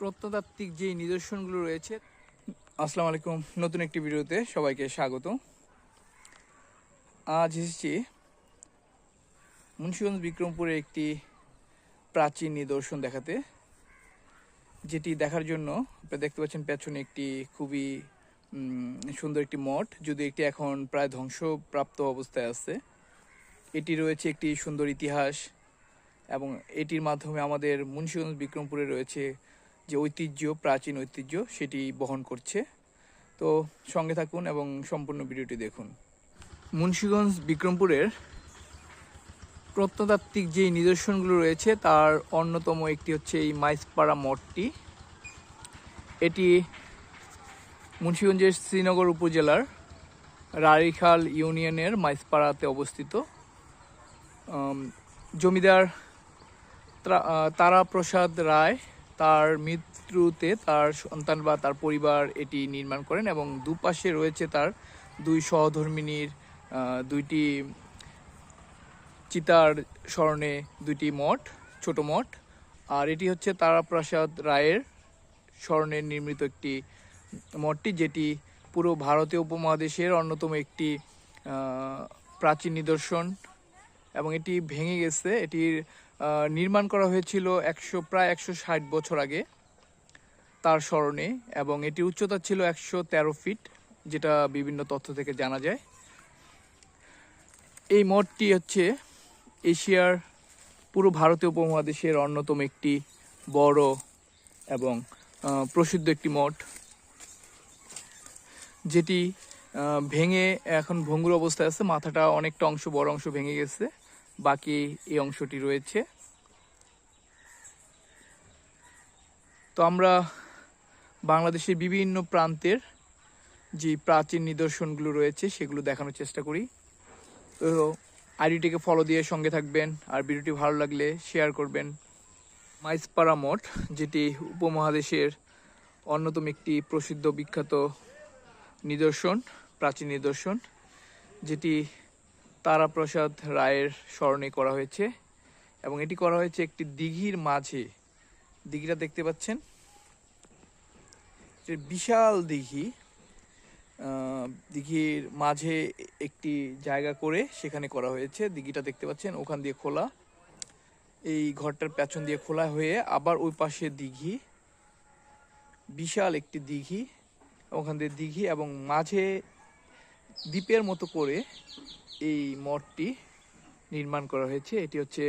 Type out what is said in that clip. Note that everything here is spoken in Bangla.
প্রত্নতাত্ত্বিক যে নিদর্শনগুলো রয়েছে। আসসালামু আলাইকুম, নতুন একটি ভিডিওতে সবাইকে স্বাগত। আজ এসেছি মুন্সিগঞ্জ বিক্রমপুরে একটি প্রাচীন নিদর্শন দেখাতে, যেটি দেখার জন্য আপনারা দেখতে পাচ্ছেন পেছনে একটি খুবই সুন্দর একটি মঠ, যদি এটি এখন প্রায় ধ্বংসপ্রাপ্ত অবস্থায় আছে। এটি রয়েছে একটি সুন্দর ইতিহাস এবং এটির মাধ্যমে আমাদের মুন্সিগঞ্জ বিক্রমপুরে রয়েছে যে ঐতিহ্য, প্রাচীন ঐতিহ্য, সেটি বহন করছে। তো সঙ্গে থাকুন এবং সম্পূর্ণ ভিডিওটি দেখুন। মুন্সিগঞ্জ বিক্রমপুরের প্রত্নতাত্ত্বিক যে নিদর্শনগুলো রয়েছে তার অন্যতম একটি হচ্ছে এই মাইজপাড়া মঠটি। এটি মুন্সিগঞ্জের শ্রীনগর উপজেলার রাড়ীখাল ইউনিয়নের মাইজপাড়াতে অবস্থিত। জমিদার তারাপ্রসাদ রায় তার মৃত্যুতে তার সন্তান বা তার পরিবার এটি নির্মাণ করেন এবং দুপাশে রয়েছে তার দুই সহধর্মিণীর দুইটি চিতার স্মরণে দুইটি মঠ, ছোট মঠ। আর এটি হচ্ছে তারাপ্রসাদ রায়ের স্মরণে নির্মিত একটি মঠটি, যেটি পুরো ভারতীয় উপমহাদেশের অন্যতম একটি প্রাচীন নিদর্শন এবং এটি ভেঙে গেছে। এটির নির্মাণ করা হয়েছিল প্রায় 160 বছর আগে তার স্মরণে, এবং এটির উচ্চতা ছিল 113 ফিট, যেটা বিভিন্ন তথ্য থেকে জানা যায়। এই মঠটি হচ্ছে এশিয়ার পুরো ভারতীয় উপমহাদেশের অন্যতম একটি বড় এবং প্রসিদ্ধ একটি মঠ, যেটি ভেঙে এখন ভঙ্গুর অবস্থায় আছে। মাথাটা অনেকটা অংশ, বড় অংশ ভেঙে গেছে, বাকি এই অংশটি রয়েছে। তো আমরা বাংলাদেশের বিভিন্ন প্রান্তের যে প্রাচীন নিদর্শনগুলো রয়েছে সেগুলো দেখানোর চেষ্টা করি। তো আইডিটিকে ফলো দিয়ে সঙ্গে থাকবেন, আর ভিডিওটি ভালো লাগলে শেয়ার করবেন। মাইজপাড়া মঠ, যেটি উপমহাদেশের অন্যতম একটি প্রসিদ্ধ বিখ্যাত নিদর্শন, প্রাচীন নিদর্শন, যেটি তারাপ্রসাদ রায়ের স্মরণে করা হয়েছে এবং এটি করা হয়েছে একটি দিঘির মাঝে। দিঘিটা দেখতে পাচ্ছেন, বিশাল দিঘি। দিঘির মাঝে একটি জায়গা করে সেখানে করা হয়েছে। দিঘিটা দেখতে পাচ্ছেন, ওখান দিয়ে খোলা, এই ঘরটার পেছন দিয়ে খোলা হয়ে আবার ওই পাশে দিঘি, বিশাল একটি দিঘি, ওখান দিয়ে দিঘি এবং মাঝে দ্বীপের মতো করে এই মঠটি নির্মাণ করা হয়েছে। এটি হচ্ছে